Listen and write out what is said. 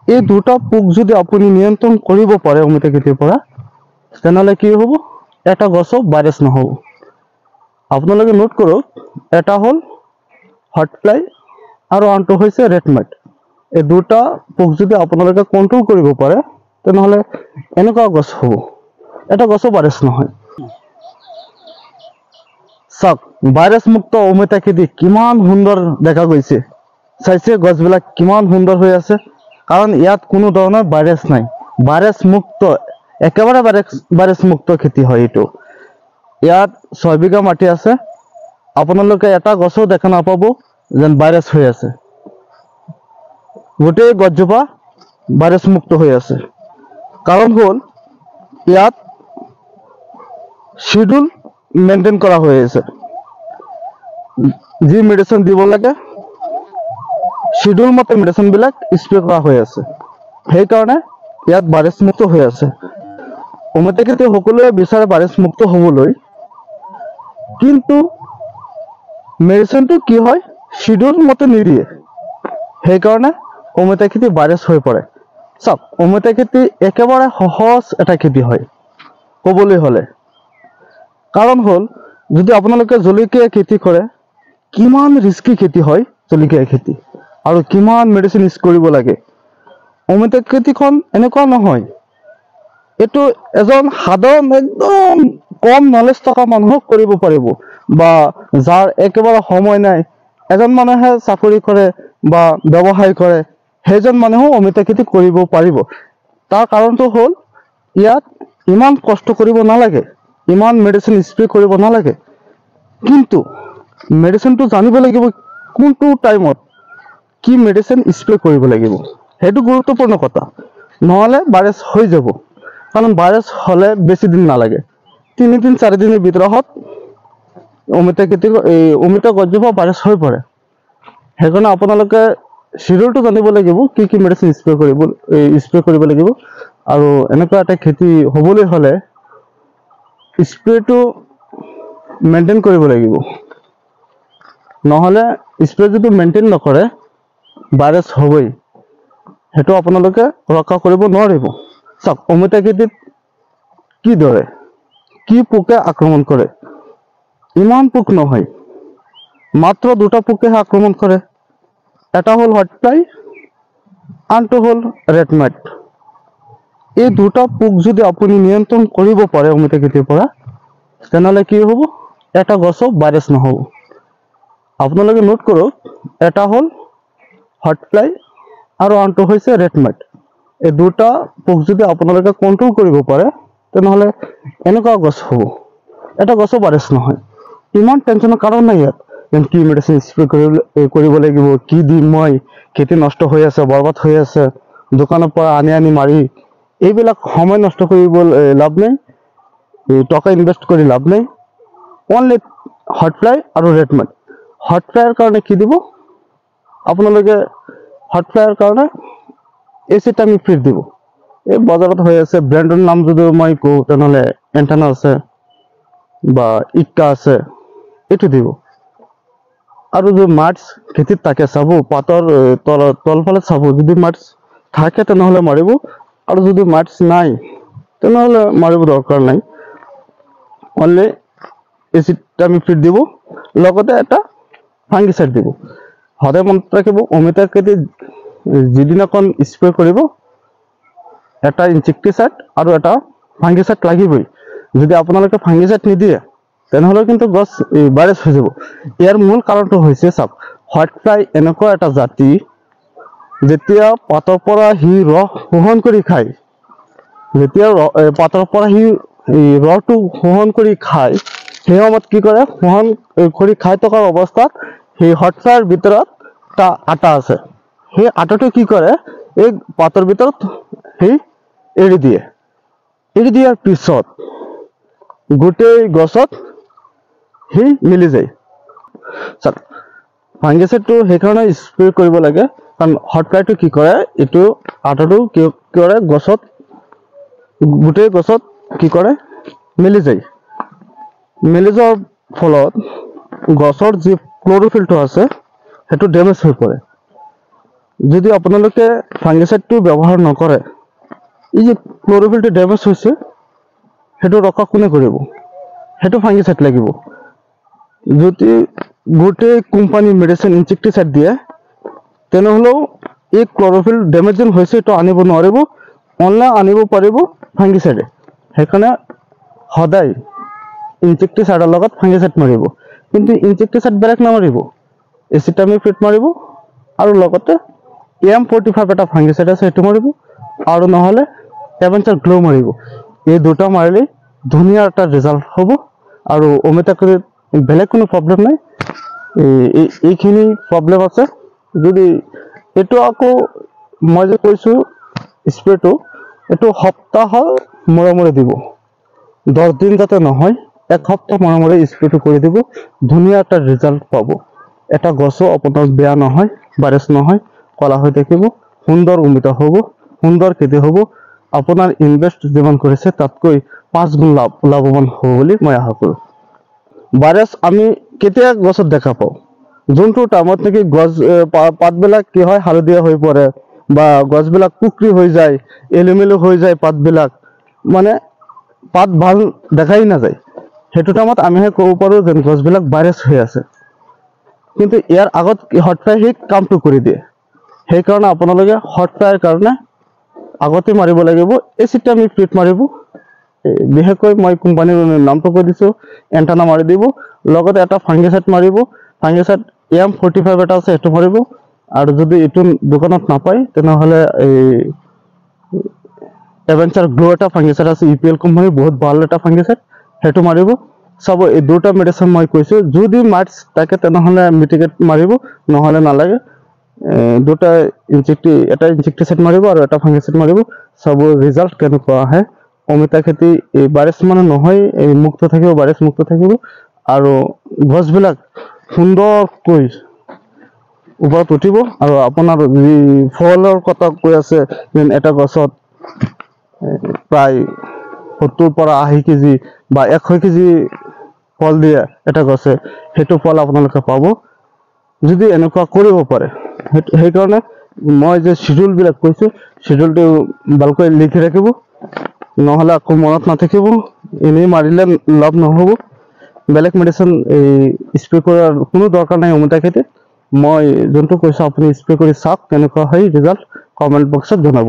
এই দুটা পোক যদি আপুনি নিয়ন্ত্ৰণ কৰিব পাৰে অমিতা খেতিৰ পৰা, তেনেহ'লে কি হ'ব, এটা গছো ভাইৰাছ নহ'ব। আপোনালোকে নোট কৰক, এটা হ'ল হট ফ্লাই আৰু আনটো হৈছে ৰেড মাইট। এই দুটা পোক যদি আপোনালোকে কণ্ট্ৰল কৰিব পাৰে, তেনেহ'লে এনেকুৱা গছ হ'ব, এটা গছো ভাইৰাছ নহয়। চাওক, ভাইৰাছ মুক্ত অমিতা খেতি কিমান সুন্দৰ দেখা গৈছে, চাইছে গছবিলাক কিমান সুন্দৰ হৈ আছে, কাৰণ ইয়াত কোনো ধৰণৰ ভাইৰাছ নাই। ভাইৰাছ মুক্ত, একেবাৰে ভাইৰাছ মুক্ত খেতি হয় এইটো। ইয়াত 6 বিঘা মাটি আছে, আপোনালোকে এটা গছো দেখা নাপাব যেন ভাইৰাছ হৈ আছে। গোটেই গছজোপা ভাইৰাছ মুক্ত হৈ আছে। কাৰণ হ'ল ইয়াত শিডিউল মেইনটেইন কৰা হৈ আছে, যি মেডিচিন দিব লাগে শিডিউল মতে মেডিচিন বিলাক স্প্ৰে কৰা হৈ আছে, সেইকাৰণে ইয়াত ভাইৰাছ মুক্ত হৈ আছে। অমিতা খেতি সকলোৱে বিচাৰে ভাইৰাছ মুক্ত হ'বলৈ, কিন্তু মেডিচিনটো কি হয়, শিডিউল মতে নিদিয়ে, সেইকাৰণে অমিতা খেতি ভাইৰাছ হৈ পৰে। চাওক, অমিতা খেতি একেবাৰে সহজ এটা খেতি হয় ক'বলৈ হ'লে। কাৰণ হ'ল, যদি আপোনালোকে জলকীয়া খেতি কৰে, কিমান ৰিস্কি খেতি হয় জলকীয়া খেতি, আৰু কিমান মেডিচিন ইউজ কৰিব লাগে। অমিতা খেতিখন এনেকুৱা নহয়, এইটো এজন সাধাৰণ একদম কম নলেজ থকা মানুহক কৰিব পাৰিব, বা যাৰ একেবাৰে সময় নাই, এজন মানুহে চাকৰি কৰে বা ব্যৱসায় কৰে, সেইজন মানুহেও অমিতা খেতি কৰিব পাৰিব। তাৰ কাৰণটো হ'ল, ইয়াত ইমান কষ্ট কৰিব নালাগে, ইমান মেডিচিন স্প্ৰে কৰিব নালাগে, কিন্তু মেডিচিনটো জানিব লাগিব কোনটো টাইমত কি মেডিচিন স্প্ৰে কৰিব লাগিব, সেইটো গুৰুত্বপূৰ্ণ কথা। নহ'লে ভাইৰাছ হৈ যাব, কাৰণ ভাইৰাছ হ'লে বেছি দিন নালাগে, 3 দিন 4 দিনৰ ভিতৰত অমিতা খেতি অমিতা গছজোপা ভাইৰাছ হৈ পৰে। সেইকাৰণে আপোনালোকে শিডিউলটো জানিব লাগিব, কি কি মেডিচিন স্প্ৰে কৰিব লাগিব। আৰু এনেকুৱা এটা খেতি হ'বলৈ হ'লে স্প্ৰেটো মেইনটেইন কৰিব লাগিব, নহ'লে স্প্ৰে যদি মেইনটেইন নকৰে ভাইৰাছ হ'বই, সেইটো আপোনালোকে ৰক্ষা কৰিব নোৱাৰিব। চাওক, অমিতা খেতিত কিদৰে কি পোকে আক্ৰমণ কৰে, ইমান পোক নহয়, মাত্ৰ দুটা পোকেহে আক্ৰমণ কৰে। এটা হ'ল হট ফ্লাই, আনটো হ'ল ৰেড মাইট। এই দুটা পোক যদি আপুনি নিয়ন্ত্ৰণ কৰিব পাৰে অমিতা খেতিৰ পৰা, তেনেহ'লে কি হ'ব, এটা গছো ভাইৰাছ নহ'ব। আপোনালোকে নোট কৰক, এটা হ'ল হট ফ্লাই আৰু আনটো হৈছে ৰেড মাইট। এই দুটা পোক যদি আপোনালোকে কণ্ট্ৰল কৰিব পাৰে, তেনেহ'লে এনেকুৱা গছ হ'ব, এটা গছো ভাইৰাছ নহয়। ইমান টেনশ্যনৰ কাৰণ নাই ইয়াত, যেন কি মেডিচিন স্প্ৰে কৰিব লাগিব, কি দিম মই, খেতি নষ্ট হৈ আছে, বৰবাদ হৈ আছে, দোকানৰ পৰা আনি মাৰি, এইবিলাক সময় নষ্ট কৰিব লাভ নাই, টকা ইনভেষ্ট কৰি লাভ নাই। অনলি হট ফ্লাই আৰু ৰেড মাইট। হট ফ্লাইৰ কাৰণে কি দিব, আপোনালোকে হট ফ্লাইৰ কাৰণে এচিটামিপ্ৰিড দিব। এই বজাৰত হৈ আছে, ব্ৰেণ্ডৰ নাম যদি মই কওঁ, তেনেহ'লে এণ্টানা আছে বা ইক্কা আছে, এইটো দিব। আৰু যদি মাৰ্চ খেতিত থাকে, চাব পাতৰ তলফালে চাব, যদি মাৰ্চ থাকে তেনেহ'লে মাৰিব, আৰু যদি মাৰ্চ নাই তেনেহ'লে মাৰিব দৰকাৰ নাই। অনলি এচিটামিপ্ৰিড দিব, লগতে এটা ফাংগিচাইড দিব। সদায় মনত ৰাখিব, অমিতা খেতি যিদিনাখন স্প্ৰে কৰিব, এটা ইনচেক্টিচাইড আৰু এটা ফাংগিচাইড লাগিবই। যদি আপোনালোকে ফাংগিচাইড নিদিয়ে, তেনেহ'লে কিন্তু গছ ভাইৰাছ হৈ যাব। ইয়াৰ মূল কাৰণটো হৈছে, চাওক, হোৱাইট ফ্লাই এনেকুৱা এটা জাতি, যেতিয়া পাতৰ পৰা সি ৰস শোষণ কৰি খায়, যেতিয়া পাতৰ পৰা সি ৰসটো শোষণ কৰি খায়, সেই সময়ত কি কৰে, শোষণ কৰি খাই থকাৰ অৱস্থাত সেই হট ফ্লাইৰ ভিতৰত এটা আটা আছে, সেই আটাটো কি কৰে, এই পাতৰ ভিতৰত সেই এৰি দিয়ে। এৰি দিয়াৰ পিছত গোটেই গছত সি মিলি যায়। চাওক, ফাংগিচাইডটো সেইকাৰণে স্প্ৰে কৰিব লাগে, কাৰণ হট ফ্লাইটো কি কৰে, এইটো আটাটো কি কৰে, গছত গোটেই গছত কি কৰে, মিলি যায়। মিলি যোৱাৰ ফলত গছৰ যি ক্ল'ৰফিলটো আছে, সেইটো ডেমেজ হৈ পৰে। যদি আপোনালোকে ফাংগিসাইডটো ব্যৱহাৰ নকৰে, এই যে ক্ল'ৰফিলটো ডেমেজ হৈছে সেইটো ৰক্ষা কোনে কৰিব? সেইটো ফাংগিসাইড লাগিব। যদি গোটেই কোম্পানী মেডিচিন ইনসেক্টিসাইড দিয়ে তেনেহ'লেও এই ক্ল'ৰফিল ডেমেজ যেন হৈছে এইটো আনিব নোৱাৰিব, অনলি আনিব পাৰিব ফাংগিসাইডে। সেইকাৰণে সদায় ইনসেক্টিসাইডৰ লগত ফাংগিসাইড মাৰিব। কিন্তু ইনসেক্টিসাইড বেলেগ নামাৰিব, এচিটামিপ্ৰিড মাৰিব আৰু লগতে M45 এটা ফাংগিসাইড আছে সেইটো মাৰিব, আৰু নহ'লে এভেঞ্চাৰ গ্লো মাৰিব। এই দুটা মাৰিলে ধুনীয়া এটা ৰিজাল্ট হ'ব। আৰু অমিতাকৰিত বেলেগ কোনো প্ৰব্লেম নাই, এইখিনি প্ৰব্লেম আছে। যদি এইটো আকৌ মই যে কৈছোঁ স্প্ৰেটো, এইটো সপ্তাহৰ মূৰে মূৰে দিব, 10 দিন যাতে নহয়, 1 সপ্তাহ মূৰে মূৰে স্প্ৰেটো কৰি দিব, ধুনীয়া এটা ৰিজাল্ট পাব। এটা গছো আপোনাৰ বেয়া নহয়, ভাইৰাছ নহয়, কলা হৈ থাকিব, সুন্দৰ অমিতা হ'ব, সুন্দৰ খেতি হ'ব। আপোনাৰ ইনভেষ্ট যিমান কৰিছে তাতকৈ 5 গুণ লাভৱান হ'ব বুলি মই আশা কৰোঁ। ভাইৰাছ আমি কেতিয়া গছত দেখা পাওঁ? যোনটো টাইমত নেকি গছ পাতবিলাক কি হয়, হালধীয়া হৈ পৰে বা গছবিলাক কুকৰি হৈ যায়, এলোমেলো হৈ যায়, পাতবিলাক মানে পাত ভাল দেখাই নাযায়, সেইটো টাইমত আমিহে ক'ব পাৰোঁ যে গছবিলাক ভাইৰাছ হৈ আছে। কিন্তু ইয়াৰ আগত হটফ্লাই সেই কামটো কৰি দিয়ে। সেইকাৰণে আপোনালোকে হটফ্লাইৰ কাৰণে আগতে মাৰিব লাগিব, এচিটামিপ্ৰিড মাৰিব। বিশেষকৈ মই কোম্পানীৰ নামটো কৈ দিছোঁ, এণ্টানা মাৰি দিব, লগতে এটা ফাংগিসাইড মাৰিব। ফাংগিসাইড M45 এটা আছে সেইটো মাৰিব। আৰু যদি এইটো দোকানত নাপায় তেনেহ'লে এই এভেঞ্চাৰ গ্লো এটা ফাংগিসাইড আছে, EPL কোম্পানীৰ বহুত ভাল এটা ফাংগিসাইড, সেইটো মাৰিব। চাব এই দুটা মেডিচিন মই কৈছোঁ, যদি মাৰ্কছ থাকে তেনেহ'লে মিটিগেট মাৰিব, নহ'লে নালাগে। দুটা এটা ইনসেক্টিসাইড মাৰিব আৰু এটা ফাংগিসাইড মাৰিব। চাব ৰিজাল্ট কেনেকুৱা আহে। অমিতা খেতি এই ভাইৰাছ মানে নহয়, এই মুক্ত থাকিব, ভাইৰাছ মুক্ত থাকিব, আৰু গছবিলাক সুন্দৰকৈ ওপৰত উঠিব। আৰু আপোনাৰ যি ফলৰ কথা কৈ আছে, এটা গছত প্ৰায় 70 পৰা 80 কেজি বা 100 কেজি ফল দিয়ে এটা গছে, সেইটো ফল আপোনালোকে পাব যদি এনেকুৱা কৰিব পাৰে। সেইকাৰণে মই যে শিডিউলবিলাক কৈছোঁ, শিডিউলটো ভালকৈ লিখি ৰাখিব, নহ'লে আকৌ মনত নাথাকিব, এনেই মাৰিলে লাভ নহ'ব। বেলেগ মেডিচিন স্প্ৰে কৰাৰ কোনো দৰকাৰ নাই অমিতা খেতিত। মই যোনটো কৈছোঁ আপুনি স্প্ৰে কৰি চাওক, কেনেকুৱা হয় ৰিজাল্ট কমেণ্ট বক্সত জনাব।